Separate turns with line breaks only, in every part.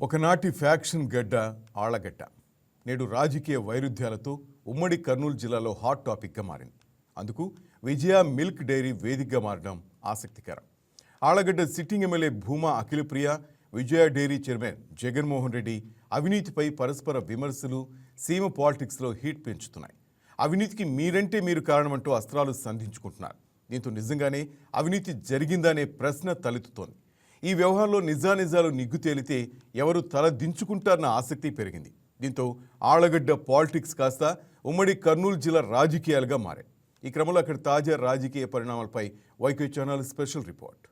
ఒకనాటి ఫ్యాక్షన్ గడ్డ ఆళ్లగడ్డ నేడు రాజకీయ వైరుధ్యాలతో ఉమ్మడి కర్నూలు జిల్లాలో హాట్ టాపిక్గా మారింది. అందుకు విజయ మిల్క్ డైరీ వేదికగా మారడం ఆసక్తికరం. ఆళ్లగడ్డ సిట్టింగ్ ఎమ్మెల్యే భూమా అఖిలప్రియ, విజయ డైరీ చైర్మన్ జగన్మోహన్ రెడ్డి అవినీతిపై పరస్పర విమర్శలు సీమ పాలిటిక్స్లో హీట్ పెంచుతున్నాయి. అవినీతికి మీరంటే మీరు కారణమంటూ అస్త్రాలు సంధించుకుంటున్నారు. దీంతో నిజంగానే అవినీతి జరిగిందనే ప్రశ్న తలెత్తుతోంది. ఈ వ్యవహారంలో నిజానిజాలు నిగ్గు తేలితే ఎవరు తల దించుకుంటారన్న ఆసక్తి పెరిగింది. దీంతో ఆళ్లగడ్డ పాలిటిక్స్ కాస్త ఉమ్మడి కర్నూలు జిల్లా రాజకీయాలుగా మారాయి. ఈ క్రమంలో అక్కడ తాజా రాజకీయ పరిణామాలపై YK channel special report.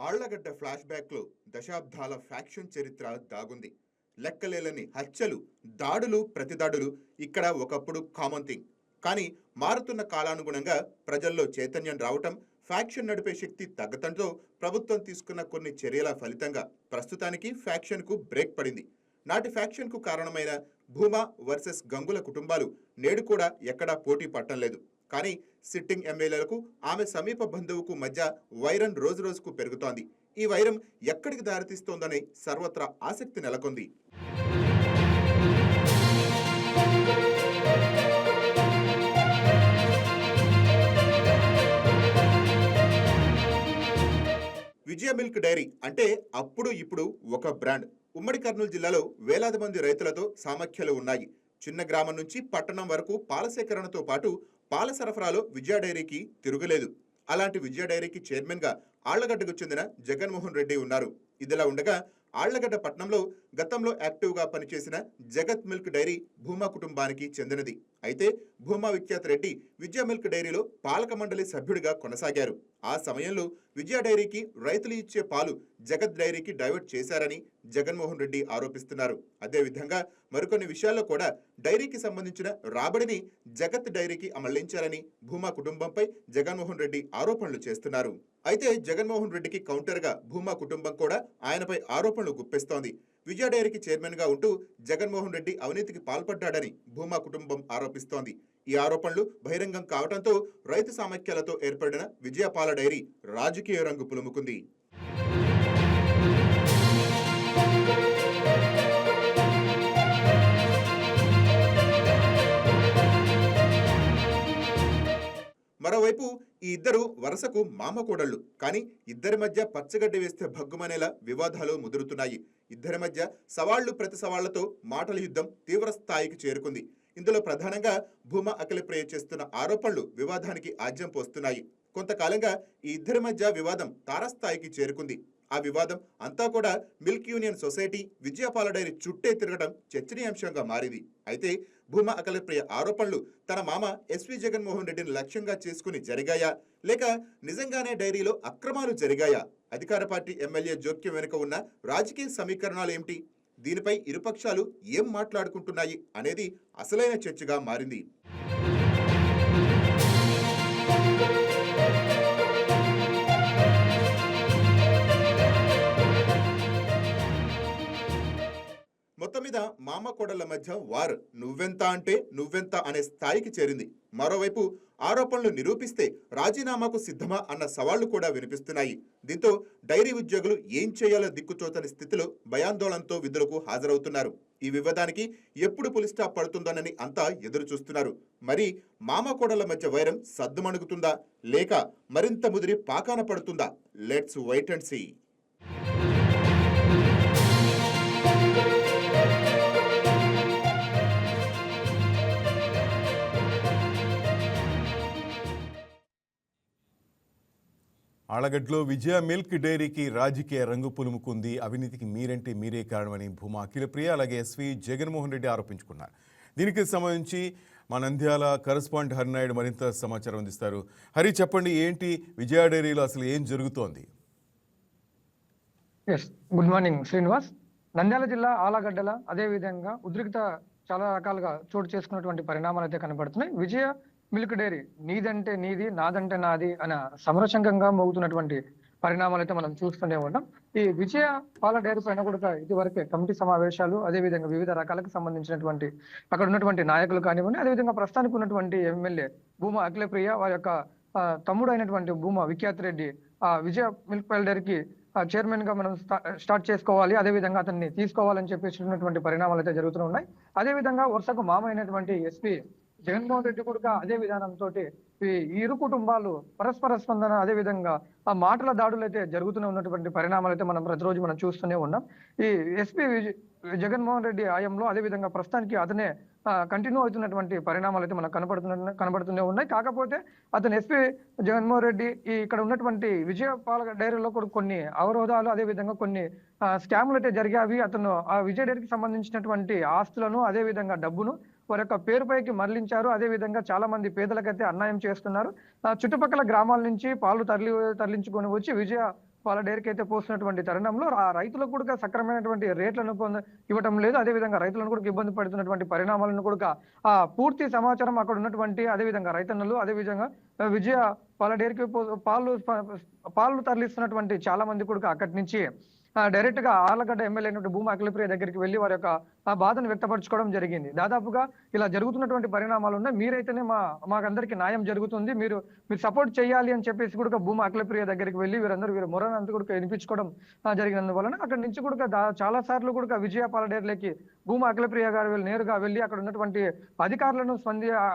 Allagadda flash back లో దశాబ్దాల ఫ్యాక్షన్ చరిత్ర దాగుంది. లెక్కలేలని హత్యలు, దాడులు, ప్రతిదాడులు ఇక్కడ ఒకప్పుడు కామన్ థింగ్. కానీ మారుతున్న కాలానుగుణంగా ప్రజల్లో చైతన్యం రావటం, ఫ్యాక్షన్ నడిపే శక్తి తగ్గటంతో ప్రభుత్వం తీసుకున్న కొన్ని చర్యల ఫలితంగా ప్రస్తుతానికి ఫ్యాక్షన్ కు బ్రేక్ పడింది. నాటి ఫ్యాక్షన్ కు కారణమైన భూమా వర్సెస్ గంగుల కుటుంబాలు నేడు కూడా ఎక్కడా పోటీ పట్టం లేదు. కానీ సిట్టింగ్ ఎమ్మెల్యేలకు ఆమె సమీప బంధువుకు మధ్య వైరం రోజు రోజుకు పెరుగుతోంది. ఈ వైరం ఎక్కడికి దారితీస్తోందనే సర్వత్రా ఆసక్తి నెలకొంది. విజయ మిల్క్ డైరీ అంటే అప్పుడు ఇప్పుడు ఒక బ్రాండ్. ఉమ్మడి కర్నూలు జిల్లాలో వేలాది మంది రైతులతో సామఖ్యాలు ఉన్నాయి. చిన్న గ్రామం నుంచి పట్టణం వరకు పాల సేకరణతో పాటు పాల సరఫరాలో విజయ డైరీకి తిరుగులేదు. అలాంటి విజయ డైరీకి చైర్మన్ గా ఆళ్లగడ్డకు చెందిన జగన్మోహన్ రెడ్డి ఉన్నారు. ఇదిలా ఉండగా ఆళ్లగడ్డ పట్టణంలో గతంలో యాక్టివ్ గా పనిచేసిన జగత్ మిల్క్ డైరీ భూమా కుటుంబానికి చెందినది. అయితే భూమా విఖ్యాత రెడ్డి విజయ మిల్క్ డైరీలో పాలక మండలి సభ్యుడిగా కొనసాగారు. ఆ సమయంలో విజయ డైరీకి రైతులు ఇచ్చే పాలు జగత్ డైరీకి డైవర్ట్ చేశారని జగన్మోహన్ రెడ్డి ఆరోపిస్తున్నారు. అదేవిధంగా మరికొన్ని విషయాల్లో కూడా డైరీకి సంబంధించిన రాబడిని జగత్ డైరీకి మళ్లించారని భూమా కుటుంబంపై జగన్మోహన్ రెడ్డి ఆరోపణలు చేస్తున్నారు. అయితే జగన్మోహన్ రెడ్డికి కౌంటర్ గా భూమా కుటుంబం కూడా ఆయనపై ఆరోపణలు గుప్పిస్తోంది. విజయ డైరీకి చైర్మన్ గా ఉంటూ జగన్మోహన్ రెడ్డి అవినీతికి పాల్పడ్డాడని భూమా కుటుంబం ఆరోపిస్తోంది. ఈ ఆరోపణలు బహిరంగం కావడంతో రైతు సామఖ్యాలతో ఏర్పడిన విజయపాల డైరీ రాజకీయ రంగు పులుముకుంది. మరోవైపు ఈ ఇద్దరు వరుసకు మామ కోడళ్లు. కానీ ఇద్దరి మధ్య పచ్చగడ్డి వేస్తే భగ్గుమనేలా వివాదాలు ముదురుతున్నాయి. ఇద్దరి మధ్య సవాళ్లు ప్రతి సవాళ్లతో మాటల యుద్ధం తీవ్ర స్థాయికి చేరుకుంది. ఇందులో ప్రధానంగా భూమా అఖిలప్రియ చేస్తున్న ఆరోపణలు వివాదానికి ఆజ్యం పోస్తున్నాయి. కొంతకాలంగా ఈ ఇద్దరి మధ్య వివాదం తారస్థాయికి చేరుకుంది. ఆ వివాదం అంతా కూడా మిల్క్ యూనియన్ సొసైటీ విజయపాల డైరీ చుట్టే తిరగడం చర్చనీయాంశంగా మారింది. అయితే భూమా అఖిలప్రియ ఆరోపణలు తన మామ ఎస్వి జగన్మోహన్ రెడ్డిని లక్ష్యంగా చేసుకుని జరిగాయా, లేక నిజంగానే డైరీలో అక్రమాలు జరిగాయా? అధికార పార్టీ ఎమ్మెల్యే జోక్యం వెనుక ఉన్న రాజకీయ సమీకరణాలు ఏమిటి? దీనిపై ఇరుపక్షాలు ఏం మాట్లాడుకుంటున్నాయి అనేది అసలైన చర్చగా మారింది. మొత్తం మీద మామ కోడళ్ల మధ్య వార్ నువ్వెంత అంటే నువ్వెంత అనే స్థాయికి చేరింది. మరోవైపు ఆరోపణలు నిరూపిస్తే రాజీనామాకు సిద్ధమా అన్న సవాళ్లు కూడా వినిపిస్తున్నాయి. దీంతో డైరీ ఉద్యోగులు ఏం చేయాలో దిక్కుచోతని స్థితిలో భయాందోళనతో విధులకు హాజరవుతున్నారు. ఈ వివాదానికి ఎప్పుడు పులి స్టాప్ పడుతుందోనని అంతా ఎదురు చూస్తున్నారు. మరి మామ కోడళ్ల మధ్య వైరం సద్దుమణుగుతుందా, లేక మరింత ముదిరి పాకాన పడుతుందా? Let's wait and see.
ఆళ్లగడ్డలో విజయ మిల్క్ డైరీకి రాజకీయ రంగు పులుముకుంది. అవినీతికి మీరంటే మీరే కారణమని భూమా అఖిలప్రియ అలాగే ఎస్వి జగన్మోహన్ రెడ్డి ఆరోపించుకున్నారు. దీనికి సంబంధించి మా నంద్యాల కరెస్పాండెంట్ హరినాయుడు మరింత సమాచారం అందిస్తారు. హరి, చెప్పండి, ఏంటి విజయ డైరీలో అసలు ఏం జరుగుతోంది?
Good morning Srinivas. నంద్యాల జిల్లా ఆళ్లగడ్డల అదేవిధంగా ఉద్రిక్త చాలా రకాలుగా చోటు చేసుకున్నటువంటి పరిణామాలు అయితే కనబడుతున్నాయి. విజయ మిల్క్ డైరీ నీదంటే నీది, నాదంటే నాది అనే సమరశంకంగా మోగుతున్నటువంటి పరిణామాలు అయితే మనం చూస్తూనే ఉన్నాం. ఈ విజయ పాల డైరీ పైన కూడా ఇదివరకే కమిటీ సమావేశాలు, అదేవిధంగా వివిధ రకాలకు సంబంధించినటువంటి అక్కడ ఉన్నటువంటి నాయకులు కానివ్వండి, అదేవిధంగా ప్రస్తుతానికి ఉన్నటువంటి ఎమ్మెల్యే భూమా అఖిలప్రియ వారి యొక్క తమ్ముడు అయినటువంటి భూమా విఖ్యాత్ రెడ్డి విజయ మిల్క్ పాల డైరీకి చైర్మన్ గా మనం స్టార్ట్ చేసుకోవాలి, అదేవిధంగా అతన్ని తీసుకోవాలని చెప్పేసి పరిణామాలు అయితే జరుగుతూ ఉన్నాయి. అదేవిధంగా వరుసకు మామ అయినటువంటి ఎస్పీ జగన్మోహన్ రెడ్డి కూడా అదే విధానంతో ఈ ఇరు కుటుంబాలు పరస్పర స్పందన, అదే విధంగా ఆ మాటల దాడులు అయితే జరుగుతూనే ఉన్నటువంటి పరిణామాలు అయితే మనం ప్రతిరోజు మనం చూస్తూనే ఉన్నాం. ఈ ఎస్పీ జగన్మోహన్ రెడ్డి హయాంలో అదే విధంగా ప్రస్తుతానికి అతనే కంటిన్యూ అవుతున్నటువంటి పరిణామాలు అయితే మనకు కనబడుతూనే ఉన్నాయి. కాకపోతే అతను ఎస్పీ జగన్మోహన్ రెడ్డి ఇక్కడ ఉన్నటువంటి విజయపాల డైరీలో కూడా కొన్ని అవరోధాలు, అదే విధంగా కొన్ని స్కామ్లు అయితే జరిగావి. అతను ఆ విజయ డైరీకి సంబంధించినటువంటి ఆస్తులను, అదే విధంగా డబ్బును వారి యొక్క పేరుపైకి మరలించారు. అదే విధంగా చాలా మంది పేదలకైతే అన్యాయం చేస్తున్నారు. చుట్టుపక్కల గ్రామాల నుంచి పాలు తరలించుకొని వచ్చి విజయ పాల డైరీకి అయితే పోస్తున్నటువంటి తరుణంలో ఆ రైతులకు కూడా సక్రమైనటువంటి రేట్లను ఇవ్వటం లేదు. అదేవిధంగా రైతులను కూడా ఇబ్బంది పడుతున్నటువంటి పరిణామాలను కూడా పూర్తి సమాచారం అక్కడ ఉన్నటువంటి అదేవిధంగా రైతన్నలు, అదేవిధంగా విజయ పాల డైరీకి పాలు తరలిస్తున్నటువంటి చాలా మంది కూడా అక్కడి నుంచి డైరెక్ట్ గా ఆళ్లగడ్డ ఎమ్మెల్యే అయినటువంటి భూమా అఖిలప్రియ దగ్గరికి వెళ్లి వారి యొక్క బాధను వ్యక్తపరచుకోవడం జరిగింది. దాదాపుగా ఇలా జరుగుతున్నటువంటి పరిణామాలు ఉన్నాయి, మీరైతేనే మాకందరికి న్యాయం జరుగుతుంది, మీరు సపోర్ట్ చేయాలి అని చెప్పేసి కూడా భూమా అఖిలప్రియ దగ్గరికి వెళ్లి వీరి మొరనంతా కూడా వినిపించుకోవడం జరిగినందువలన అక్కడి నుంచి కూడా చాలా సార్లు కూడా విజయ పాల డైరీలోకి భూమా అఖిలప్రియ గారు నేరుగా వెళ్లి అక్కడ ఉన్నటువంటి అధికారులను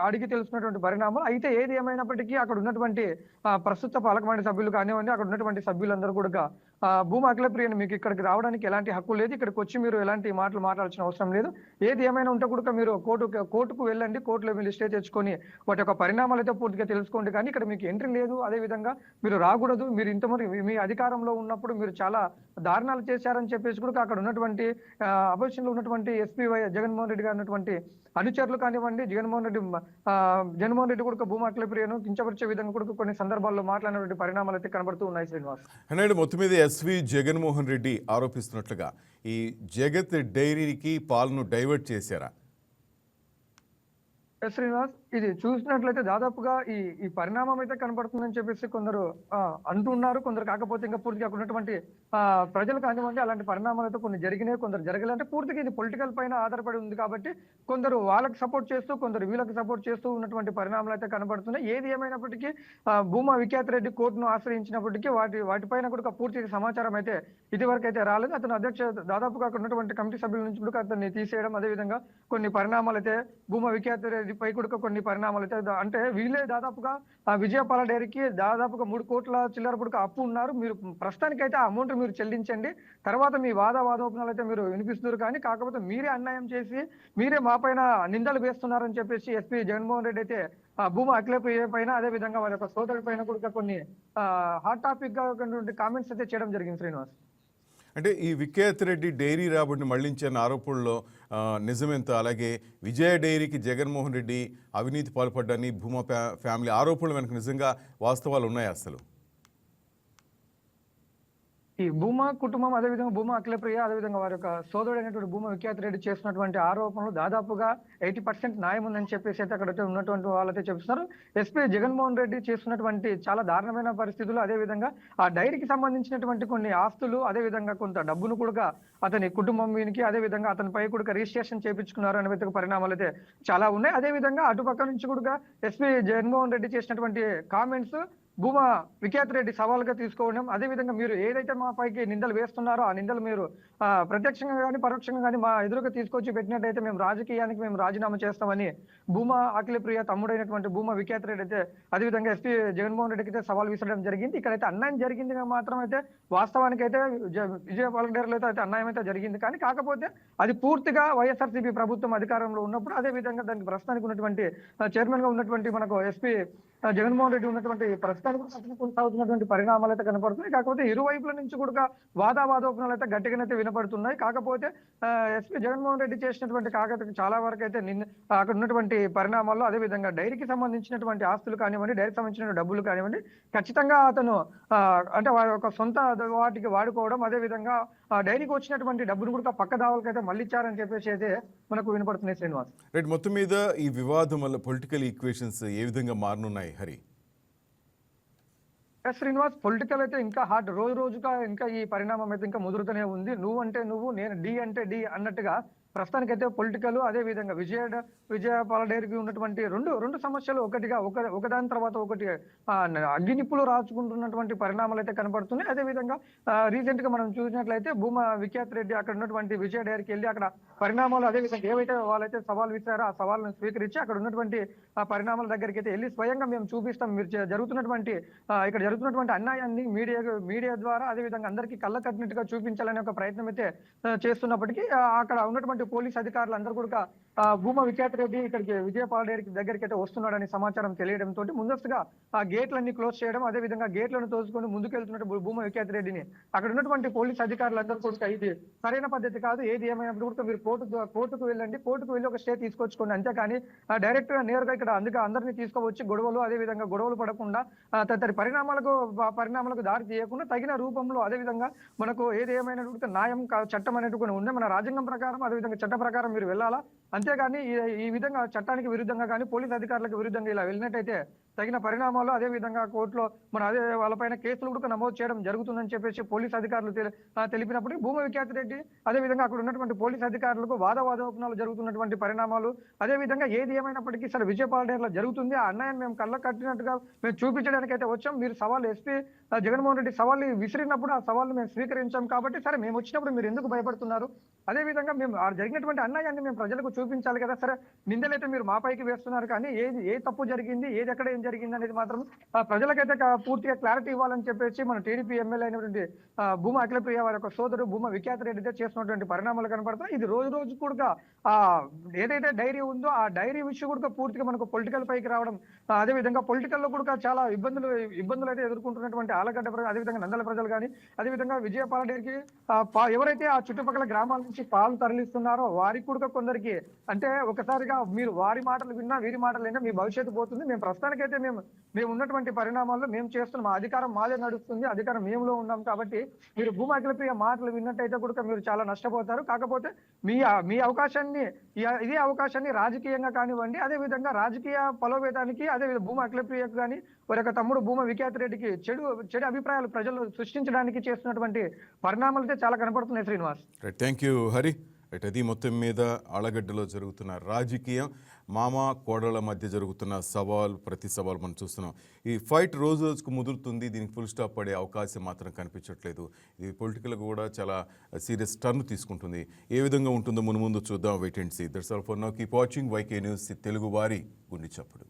అడిగి తెలుసుకున్నటువంటి పరిణామాలు. అయితే ఏది ఏమైనప్పటికీ అక్కడ ఉన్నటువంటి ప్రస్తుత పాలకమండలి సభ్యులు కానివ్వండి, అక్కడ ఉన్నటువంటి సభ్యులందరూ కూడా భూమా అఖిలప్రియని మీకు ఇక్కడికి రావడానికి ఎలాంటి హక్కు లేదు, ఇక్కడికి వచ్చి మీరు ఎలాంటి మాటలు మాట్లాడాల్సిన అవసరం లేదు, ఏది ఏమైనా ఉంటే కూడా మీరు కోర్టుకు వెళ్ళండి, కోర్టులో మీరు స్టే తెచ్చుకొని వాటి యొక్క పరిణామాలు అయితే పూర్తిగా తెలుసుకోండి, కానీ ఇక్కడ మీకు ఎంట్రీ లేదు, అదే విధంగా మీరు రాకూడదు, మీరు ఇంతమంది మీ అధికారంలో ఉన్నప్పుడు మీరు చాలా దారుణాలు చేశారని చెప్పేసి కూడా అక్కడ ఉన్నటువంటి అపోజిషన్ లో ఉన్నటువంటి ఎస్పీ జగన్మోహన్ రెడ్డి గారు ఉన్నటువంటి అనుచరులు కానివ్వండి, జగన్మోహన్ రెడ్డి కూడా భూమా అఖిలప్రియను కించపరిచే విధంగా కూడా కొన్ని సందర్భాల్లో మాట్లాడినటువంటి పరిణామాలు అయితే కనబడుతూ ఉన్నాయి. శ్రీనివాస్
అన్నాడు మొత్తం మీద ఎస్వి జగన్మోహన్ రెడ్డి ఆరోపిస్తున్నట్లుగా ఈ జగత్ డైరీకి పాలను డైవర్ట్ చేశారా?
శ్రీనివాస్, ఇది చూసినట్లయితే దాదాపుగా ఈ పరిణామం అయితే కనబడుతుందని చెప్పేసి కొందరు అంటున్నారు, కొందరు కాకపోతే ఇంకా పూర్తిగా అక్కడ ఉన్నటువంటి ప్రజలు కానివ్వండి అలాంటి పరిణామాలు అయితే కొన్ని జరిగినాయి, కొందరు జరగలేదు. అంటే పూర్తిగా ఇది పొలిటికల్ పైన ఆధారపడి ఉంది కాబట్టి కొందరు వాళ్ళకి సపోర్ట్ చేస్తూ కొందరు వీళ్ళకి సపోర్ట్ చేస్తూ ఉన్నటువంటి పరిణామాలు అయితే కనబడుతున్నాయి. ఏది ఏమైనప్పటికీ భూమా విఖ్యాత్ రెడ్డి కోర్టును ఆశ్రయించినప్పటికీ వాటిపైన కూడా పూర్తి సమాచారం అయితే ఇదివరకు అయితే రాలేదు. అతను దాదాపుగా అక్కడ ఉన్నటువంటి కమిటీ సభ్యుల నుంచి కూడా అతన్ని తీసేయడం, అదేవిధంగా కొన్ని పరిణామాలు అయితే భూమా విఖ్యాత్ రెడ్డి పై కూడా కొన్ని పరిణామాలు అయితే అంటే వీళ్ళే దాదాపుగా విజయపాల డైరీకి దాదాపుగా 3 కోట్ల చిల్లర కూడా అప్పు ఉన్నారు, మీరు ప్రస్తుతానికైతే ఆ అమౌంట్ మీరు చెల్లించండి, తర్వాత మీ వాదోపనాలు అయితే మీరు వినిపిస్తున్నారు, కానీ కాకపోతే మీరే అన్యాయం చేసి మీరే మా పైన నిందలు వేస్తున్నారని చెప్పేసి ఎస్పీ జగన్మోహన్ రెడ్డి అయితే భూమా అఖిలప్రియ పైన, అదే విధంగా వారి యొక్క సోదరుడి పైన కూడా కొన్ని హాట్ టాపిక్ గా కామెంట్స్ అయితే చేయడం జరిగింది. శ్రీనివాస్,
అంటే ఈ విఖ్యాత్ రెడ్డి డైరీ రాబడిని మళ్లించిన ఆరోపణలో నిజమెంత, అలాగే విజయ డైరీకి జగన్మోహన్ రెడ్డి అవినీతి పాల్పడ్డాని భూమా ఫ్యామిలీ ఆరోపణలు వెనక నిజంగా వాస్తవాలు ఉన్నాయా అసలు?
ఈ భూమా కుటుంబం, అదేవిధంగా భూమా అఖిలప్రియ, అదేవిధంగా వారి యొక్క సోదరుడైనటువంటి భూమా విఖ్యాత్ రెడ్డి చేస్తున్నటువంటి ఆరోపణలు దాదాపుగా 80% న్యాయం ఉందని చెప్పేసి అయితే అక్కడ ఉన్నటువంటి వాళ్ళైతే చెప్తున్నారు. ఎస్పీ జగన్మోహన్ రెడ్డి చేస్తున్నటువంటి చాలా దారుణమైన పరిస్థితులు, అదేవిధంగా ఆ డైరీకి సంబంధించినటువంటి కొన్ని ఆస్తులు, అదేవిధంగా కొంత డబ్బును కూడా అతని కుటుంబం వీనికి, అదేవిధంగా అతనిపై కూడా రిజిస్ట్రేషన్ చేయించుకున్నారు అనే పరిణామాలు అయితే చాలా ఉన్నాయి. అదేవిధంగా అటుపక్క నుంచి కూడా ఎస్పీ జగన్మోహన్ రెడ్డి చేసినటువంటి కామెంట్స్ భూమా విఖ్యాత్ రెడ్డి సవాల్గా తీసుకోవడం, అదేవిధంగా మీరు ఏదైతే మా పైకి నిందలు వేస్తున్నారో ఆ నిందలు మీరు ప్రత్యక్షంగా కానీ పరోక్షంగా కానీ మా ఎదురుగా తీసుకొచ్చి పెట్టినట్టయితే మేము రాజీనామా చేస్తామని భూమా అఖిలప్రియ తమ్ముడైనటువంటి భూమా విఖ్యాత్ రెడ్డి అయితే అదేవిధంగా ఎస్పీ జగన్మోహన్ రెడ్డికి అయితే సవాల్ విసరడం జరిగింది. ఇక్కడైతే అన్యాయం జరిగింది మాత్రం అయితే వాస్తవానికి అయితే విజయపాల డైరీలో అయితే అన్యాయం అయితే జరిగింది, కానీ కాకపోతే అది పూర్తిగా వైఎస్ఆర్సీపీ ప్రభుత్వం అధికారంలో ఉన్నప్పుడు, అదేవిధంగా దానికి ప్రస్తుతానికి ఉన్నటువంటి చైర్మన్ గా ఉన్నటువంటి మనకు ఎస్పీ జగన్మోహన్ రెడ్డి ఉన్నటువంటి ప్రస్తుతానికి కొనసాగుతున్నటువంటి పరిణామాలు అయితే కనపడుతున్నాయి. కాకపోతే ఇరువైపుల నుంచి కూడా వాదోపనాలు అయితే గట్టిగానైతే వినపడుతున్నాయి. కాకపోతే ఎస్పీ జగన్మోహన్ రెడ్డి చేసినటువంటి చాలా వరకు అయితే అక్కడ ఉన్నటువంటి పరిణామాల్లో, అదేవిధంగా డైరీకి సంబంధించినటువంటి ఆస్తులు కానివ్వండి, డైరీకి సంబంధించిన డబ్బులు కానివ్వండి, ఖచ్చితంగా అతను అంటే వారి యొక్క సొంత వాటికి వాడుకోవడం, అదేవిధంగా డైరీకి వచ్చినటువంటి డబ్బును కూడా పక్క దావులకైతే మళ్ళీ ఇచ్చారని చెప్పేసి అయితే మనకు వినపడుతున్నాయి. శ్రీనివాస్,
రైట్, మొత్తం మీద ఈ వివాదం వల్ల పొలిటికల్ ఈక్వేషన్స్ ఏ విధంగా మారనున్నాయి హరి?
శ్రీనివాస్, పొలిటికల్ అయితే ఇంకా హాట్, రోజు రోజుగా ఇంకా ఈ పరిణామం అయితే ఇంకా ముదురుతూనే ఉంది. నువ్వు అంటే నువ్వు, నేను డి అంటే డి అన్నట్టుగా ప్రస్తుతానికైతే పొలిటికల్, అదే విధంగా విజయ పాల డైరీకి ఉన్నటువంటి రెండు సమస్యలు ఒకదాని తర్వాత ఒకటి అగ్గినిప్పులు రాచుకుంటున్నటువంటి పరిణామాలు అయితే కనబడుతున్నాయి. అదే విధంగా రీసెంట్ గా మనం చూసినట్లయితే భూమా విఖ్యాత్ రెడ్డి అక్కడ ఉన్నటువంటి విజయ డైరీకి వెళ్ళి అక్కడ పరిణామాలు, అదే విధంగా ఏవైతే వాళ్ళైతే సవాల్ విసిరారో ఆ సవాళ్ళను స్వీకరించి అక్కడ ఉన్నటువంటి పరిణామాల దగ్గరికి అయితే వెళ్ళి స్వయంగా మేము చూపిస్తాం, మీరు ఇక్కడ జరుగుతున్నటువంటి అన్యాయాన్ని మీడియా ద్వారా అదే విధంగా అందరికీ కళ్ళ కట్టినట్టుగా చూపించాలనే ఒక ప్రయత్నం అయితే చేస్తున్నప్పటికీ అక్కడ ఉన్నటువంటి పోలీస్ అధికారులు అందరూ కూడా భూమా విఖ్యాత్ రెడ్డి ఇక్కడికి విజయపాల డైరీ దగ్గరికి అయితే వస్తున్నాడని సమాచారం తెలియడంతో ముందస్తుగా ఆ గేట్లన్నీ క్లోజ్ చేయడం, అదే విధంగా గేట్లను తోసుకొని ముందుకెళ్తున్నట్టు భూమా విఖ్యాత్ రెడ్డిని అక్కడ ఉన్నటువంటి పోలీస్ అధికారులందరూ కూడా ఇది సరైన పద్ధతి కాదు, ఏది ఏమైనప్పుడు కూడా మీరు కోర్టుకు వెళ్ళండి, కోర్టుకు వెళ్ళి ఒక స్టే తీసుకొచ్చుకోండి, అంతేకాని డైరెక్ట్ గా నేరుగా ఇక్కడ అందరినీ తీసుకువచ్చి అదే విధంగా గొడవలు పడకుండా తదితర పరిణామాలకు దారి తీయకుండా తగిన రూపంలో అదే విధంగా మనకు ఏది ఏమైనటువంటి న్యాయం చట్టం అనేటువంటి ఉంది మన రాజ్యాంగం ప్రకారం, అదే విధంగా చట్ట ప్రకారం మీరు వెళ్ళాలా, అంతేగాని ఈ విధంగా చట్టానికి విరుద్ధంగా కానీ పోలీస్ అధికారులకు విరుద్ధంగా ఇలా వెళ్ళినట్టయితే తగిన పరిణామాలు అదే విధంగా కోర్టులో వాళ్ళపైన కేసులు కూడా నమోదు చేయడం జరుగుతుందని చెప్పేసి పోలీస్ అధికారులు తెలిపినప్పుడు భూమా విఖ్యాత్ రెడ్డి అదే విధంగా అక్కడ ఉన్నటువంటి పోలీస్ అధికారులకు వాదోపనాలు జరుగుతున్నటువంటి పరిణామాలు, అదే విధంగా ఏది ఏమైనప్పటికీ సరే విజయపాల డైరీలో జరుగుతుంది, ఆ అన్యాయం మేము కళ్ళ కట్టినట్టుగా మేము చూపించడానికి అయితే వచ్చాం, మీరు సవాల్ ఎస్పీ జగన్మోహన్ రెడ్డి సవాల్ని విసిరినప్పుడు ఆ సవాల్ని మేము స్వీకరించాం కాబట్టి సరే మేము వచ్చినప్పుడు మీరు ఎందుకు భయపడుతున్నారు, అదే విధంగా మేము జరిగినటువంటి అన్యాయాన్ని మేము ప్రజలకు చూపించాలి కదా, సరే నిందలైతే మీరు మా పైకి వేస్తున్నారు కానీ ఏ తప్పు జరిగింది, ఎక్కడ ఏం జరిగింది అనేది మాత్రం ప్రజలకైతే పూర్తిగా క్లారిటీ ఇవ్వాలని చెప్పేసి మన టీడీపీ ఎమ్మెల్యే అయినటువంటి భూమా అఖిలప్రియ వారి యొక్క సోదరు భూమా విఖ్యాత్ రెడ్డి చేస్తున్నటువంటి పరిణామాలు కనపడతాయి. ఇది రోజు కూడా ఏదైతే డైరీ ఉందో ఆ డైరీ విషయం కూడా పూర్తిగా మనకు పొలిటికల్ పైకి రావడం, అదే విధంగా పొలిటికల్ లో కూడా చాలా ఇబ్బందులు అయితే ఎదుర్కొంటున్నటువంటి ఆలగడ్డ ప్రజలు, అదేవిధంగా నందల ప్రజలు కానీ అదేవిధంగా విజయపాల డైరీకి ఎవరైతే ఆ చుట్టుపక్కల గ్రామాల నుంచి పాలు తరలిస్తున్నారో వారికి కూడా కొందరికి అంటే ఒకసారిగా మీరు వారి మాటలు విన్నా వీరి మాటలు విన్నా మీ భవిష్యత్తు పోతుంది. మేము ప్రస్తుతానికైతే మేము ఉన్నటువంటి పరిణామాల్లో మేము చేస్తున్నాం, మా అధికారం మాదే నడుస్తుంది, అధికారం మేములో ఉన్నాం కాబట్టి మీరు భూమా అఖిలప్రియ మాటలు విన్నట్టయితే కూడా మీరు చాలా నష్టపోతారు. కాకపోతే మీ అవకాశాన్ని ఇదే అవకాశాన్ని రాజకీయంగా కానివ్వండి, అదే విధంగా రాజకీయ బలోపేతానికి అదే భూమా అఖిలప్రియకు కానీ వారి యొక్క తమ్ముడు భూమా విఖ్యాత్ రెడ్డికి చెడు అభిప్రాయాలు ప్రజలు సృష్టించడానికి చేస్తున్నటువంటి పరిణామాలు అయితే చాలా కనపడుతున్నాయి శ్రీనివాస్.
Thank you Hari. అది మొత్తం మీద ఆలగడ్డలో జరుగుతున్న రాజకీయం, మామ కోడళ్ళ మధ్య జరుగుతున్న ప్రతి సవాల్ మనం చూస్తున్నాం. ఈ ఫైట్ రోజుకు ముదురుతుంది, దీనికి ఫుల్ స్టాప్ పడే అవకాశం మాత్రం కనిపించట్లేదు. ఇది పొలిటికల్గా కూడా చాలా సీరియస్ టర్న్ తీసుకుంటుంది. ఏ విధంగా ఉంటుందో ముందు చూద్దాం, wait and see. That's all for now. Keep watching YK news, Telugu వారి గుండె చప్పుడు.